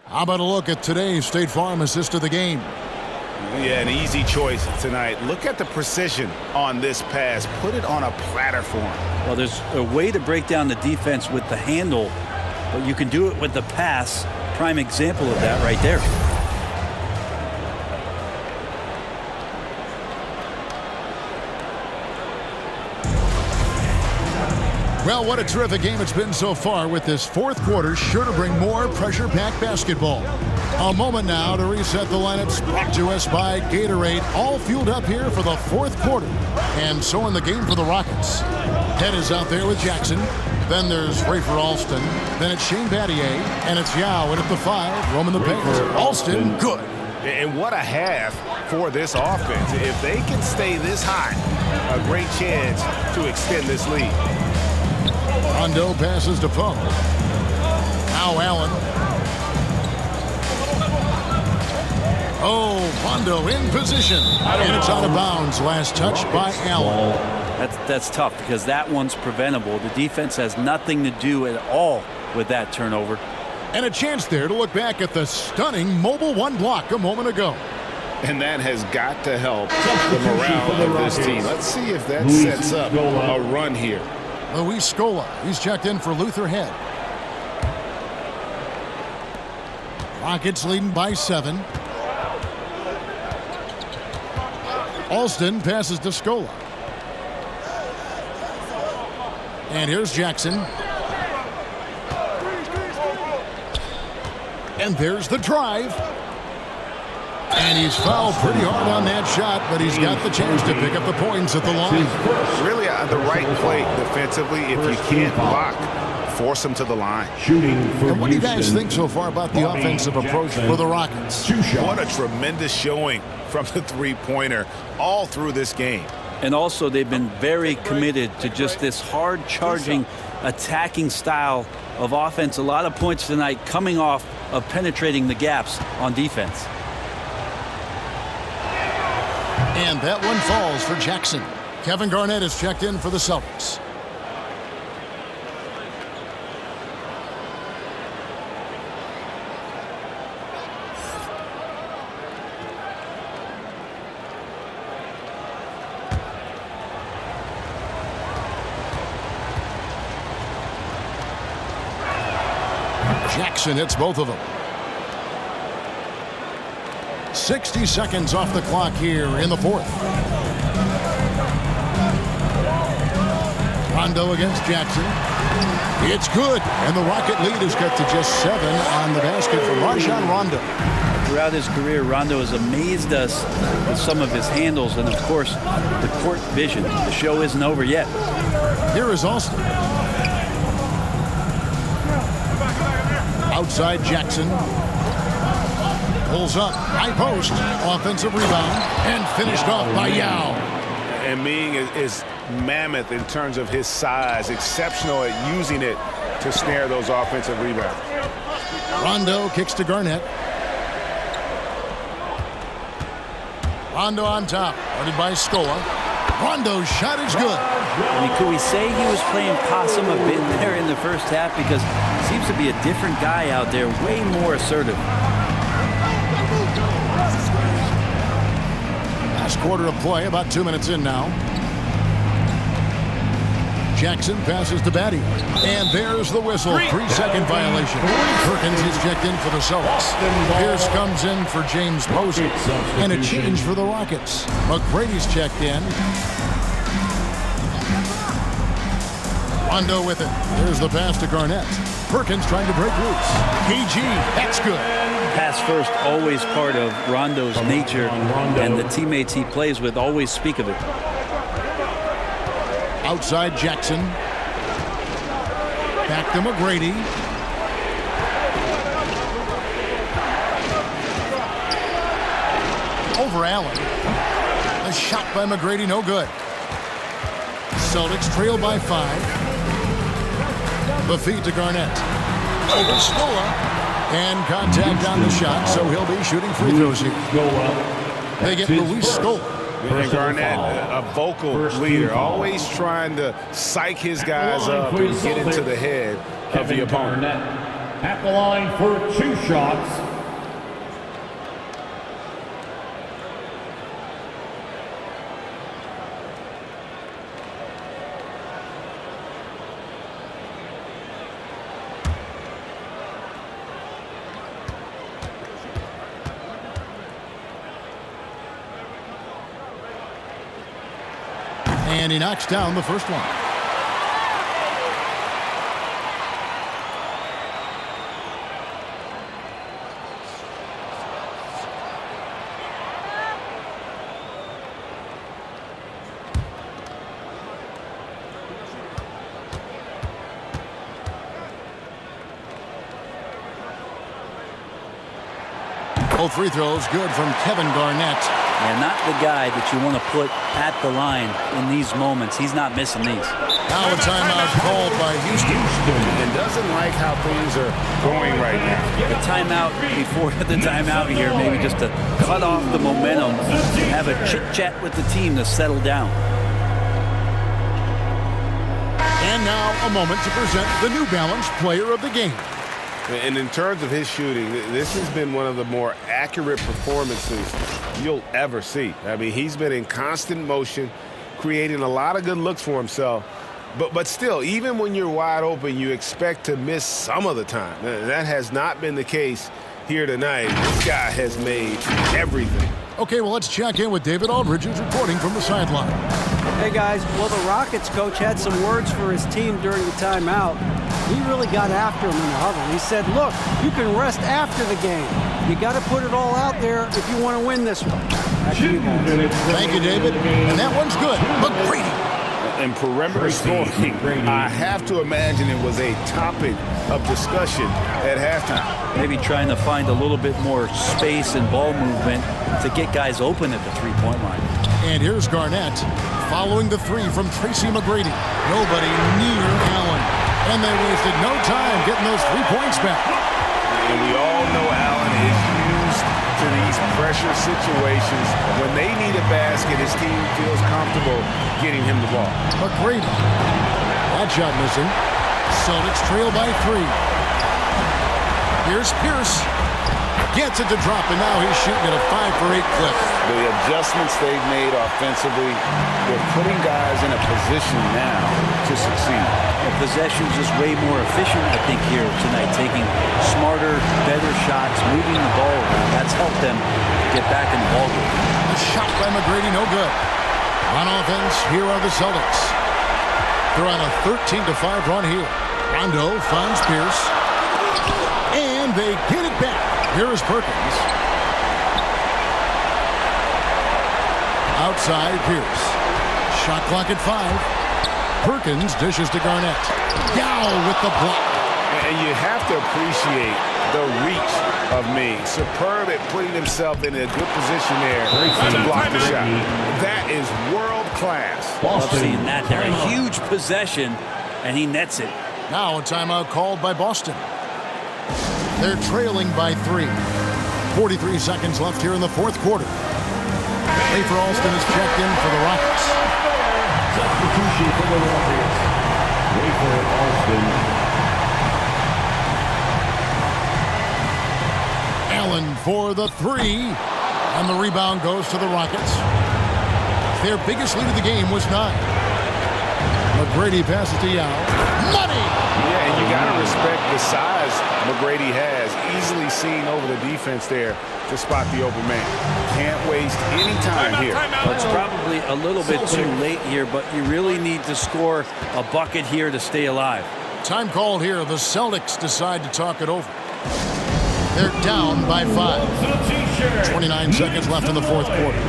How about a look at today's State Farm assist of the game? Yeah, an easy choice tonight. Look at the precision on this pass. Put it on a platter for him. Well, there's a way to break down the defense with the handle, but you can do it with the pass. Prime example of that right there. Well, what a terrific game it's been so far, with this fourth quarter sure to bring more pressure-packed basketball. A moment now to reset the lineups, brought to us by Gatorade, all fueled up here for the fourth quarter. And so in the game for the Rockets. Head is out there with Jackson. Then there's Rafer Alston. Then it's Shane Battier. And it's Yao in at the 5, roaming the paint. Alston, good. And what a half for this offense. If they can stay this hot, a great chance to extend this lead. Rondo passes to Poe. Now Allen. Oh, Rondo in position. And it's out of bounds. Last touch by Allen. That's tough because that one's preventable. The defense has nothing to do at all with that turnover. And a chance there to look back at the stunning mobile one block a moment ago. And that has got to help the morale of this team. Let's see if that sets up a run here. Luis Scola, he's checked in for Luther Head. Rockets leading by 7. Alston passes to Scola. And here's Jackson. And there's the drive. And he's fouled pretty hard on that shot, but he's got the chance to pick up the points at the line. Really the right play defensively. If you can't block, force him to the line. And what do you guys think so far about the offensive approach for the Rockets? What a tremendous showing from the three-pointer all through this game. And also they've been very committed to just this hard-charging, attacking style of offense. A lot of points tonight coming off of penetrating the gaps on defense. And that one falls for Jackson. Kevin Garnett is checked in for the Celtics. Jackson hits both of them. 60 seconds off the clock here in the fourth. Rondo against Jackson. It's good. And the Rocket lead is cut to just 7 on the basket for Rajon Rondo. Throughout his career, Rondo has amazed us with some of his handles and, of course, the court vision. The show isn't over yet. Here is Alston. Outside Jackson. Pulls up, high post, offensive rebound, and finished off by Yao. And Ming is mammoth in terms of his size, exceptional at using it to snare those offensive rebounds. Rondo kicks to Garnett. Rondo on top, guarded by Scola. Rondo's shot is good. I mean, could we say he was playing possum a bit there in the first half? Because he seems to be a different guy out there, way more assertive. Last quarter of play, about 2 minutes in now. Jackson passes to Batty. And there's the whistle. 3-second violation. Perkins is checked in for the Celtics. Pierce comes in for James Posey. And a change for the Rockets. McGrady's checked in. Rondo with it. There's the pass to Garnett. Perkins trying to break loose. KG, that's good. Pass first, always part of Rondo's nature, and the teammates he plays with always speak of it. Outside Jackson. Back to McGrady. Over Allen. A shot by McGrady, no good. Celtics trail by 5. The feed to Garnett. Over Scola. And contact on the shot, so he'll be shooting free throws here. They get Luis Scola. And Garnett, a vocal leader, always trying to psych his guys up and get into the head of the opponent. at the line for 2 shots. And he knocks down the first one. Both free throws good from Kevin Garnett. Yeah, not the guy that you want to put at the line in these moments. He's not missing these. Now a timeout called by Houston. And doesn't like how things are going right now. The timeout before the timeout here, maybe just to cut off the momentum, have a chit-chat with the team to settle down. And now a moment to present the New Balance Player of the Game. And in terms of his shooting, this has been one of the more accurate performances you'll ever see. I mean, he's been in constant motion, creating a lot of good looks for himself. But still, even when you're wide open, you expect to miss some of the time. That has not been the case here tonight. This guy has made everything. Okay, well, let's check in with David Aldridge, who's reporting from the sideline. Hey, guys. Well, the Rockets coach had some words for his team during the timeout. He really got after him in the huddle. He said, look, you can rest after the game. You got to put it all out there if you want to win this one. Back to you, guys. Thank you, David. And that one's good. McGrady. And perimeter scoring, I have to imagine it was a topic of discussion at halftime. Maybe trying to find a little bit more space and ball movement to get guys open at the three-point line. And here's Garnett following the three from Tracy McGrady. Nobody near Allen. And they wasted no time getting those 3 points back. And we all know Allen is used to these pressure situations. When they need a basket, his team feels comfortable getting him the ball. McGrady. That shot missing. Celtics trail by 3. Here's Pierce. Gets it to drop, and now he's shooting at a 5-for-8 clip. The adjustments they've made offensively, they're putting guys in a position now to succeed. The possession's just way more efficient, I think, here tonight, taking smarter, better shots, moving the ball around. That's helped them get back in the ballgame. A shot by McGrady, no good. On offense, here are the Celtics. They're on a 13-5 run here. Rondo finds Pierce. And they get it back. Here is Perkins. Outside Pierce. Shot clock at 5. Perkins dishes to Garnett. Yao with the block. And you have to appreciate the reach of Ming. Superb at putting himself in a good position there to block the shot. That is world class. Love seeing that there. A huge possession, and he nets it. Now a timeout called by Boston. They're trailing by 3. 43 seconds left here in the fourth quarter. Rafer Alston is checked in for the Rockets. Substitution for the Rockets. Rafer Alston. Allen for the 3. And the rebound goes to the Rockets. Their biggest lead of the game was 9. McGrady passes to Yao. Money! Yeah, and you got to respect the size McGrady has. Easily seen over the defense there to spot the open man. Can't waste any time here. Well, it's probably a little bit too late here, but you really need to score a bucket here to stay alive. Time called here. The Celtics decide to talk it over. They're down by 5. 29 seconds left in the fourth quarter.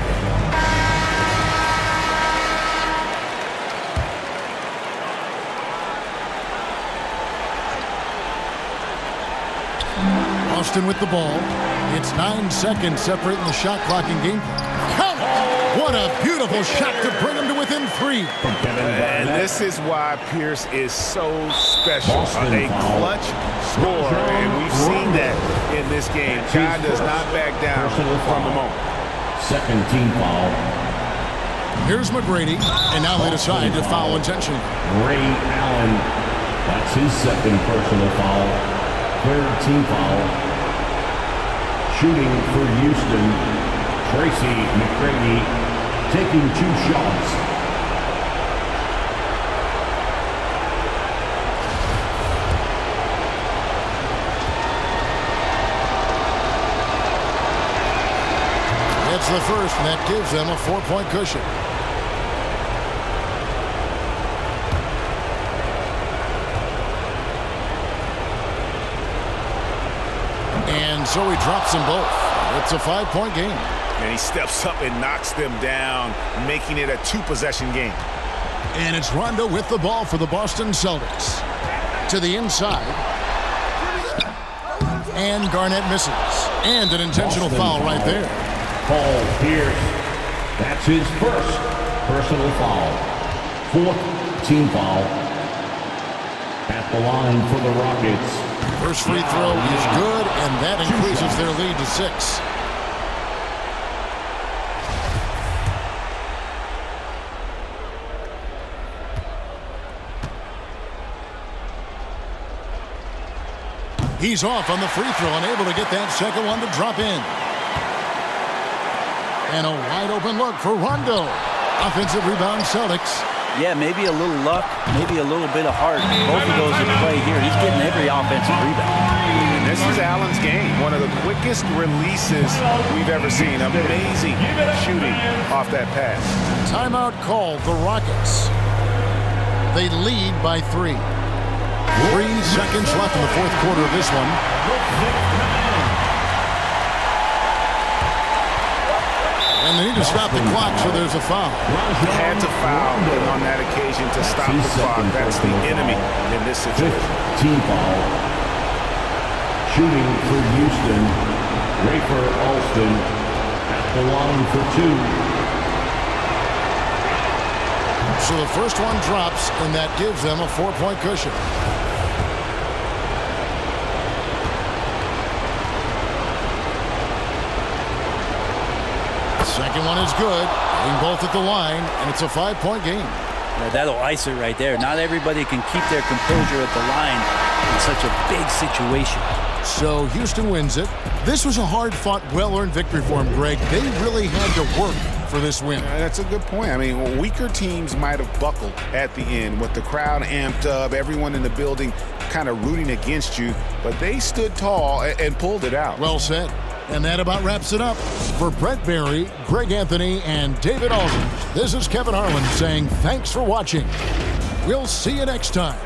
Austin with the ball. It's 9 seconds separating the shot clock and game clock. Count it! What a beautiful shot to bring him to within 3. And this is why Pierce is so special. A clutch scorer, and we've seen that in this game. Guy does not back down from the moment. Second team foul. Here's McGrady, and now they decide to foul intentionally. Ray Allen. That's his second personal foul. Third team foul. Shooting for Houston, Tracy McGrady taking 2 shots. It's the first, and that gives them a 4-point cushion. And so he drops them both. It's a 5-point game. And he steps up and knocks them down, making it a 2-possession game. And it's Rondo with the ball for the Boston Celtics. To the inside. And Garnett misses. And an intentional foul right there. Paul Pierce. That's his first personal foul. 4th team foul. At the line for the Rockets. First free throw is good, and that increases their lead to 6. He's off on the free throw and able to get that second one to drop in. And a wide open look for Rondo. Offensive rebound Celtics. Yeah, maybe a little luck, maybe a little bit of heart. Both of those in play here. He's getting every offensive rebound. And this is Allen's game. One of the quickest releases we've ever seen. Amazing shooting off that pass. Timeout called the Rockets. They lead by 3. 3 seconds left in the 4th quarter of this one. And they need to stop the clock, so there's a foul. Had to foul on that occasion to stop the clock. That's the enemy in this situation. 5th team foul. Shooting for Houston, Rafer Alston at the line for 2. So the first one drops, and that gives them a 4-point cushion. Second one is good. Getting both at the line, and it's a 5-point game. Yeah, that'll ice it right there. Not everybody can keep their composure at the line in such a big situation. So Houston wins it. This was a hard-fought, well-earned victory for them, Greg. They really had to work for this win. That's a good point. I mean, weaker teams might have buckled at the end with the crowd amped up, everyone in the building kind of rooting against you, but they stood tall and pulled it out. Well said. And that about wraps it up. For Brett Barry, Greg Anthony, and David Aldridge, this is Kevin Harlan saying thanks for watching. We'll see you next time.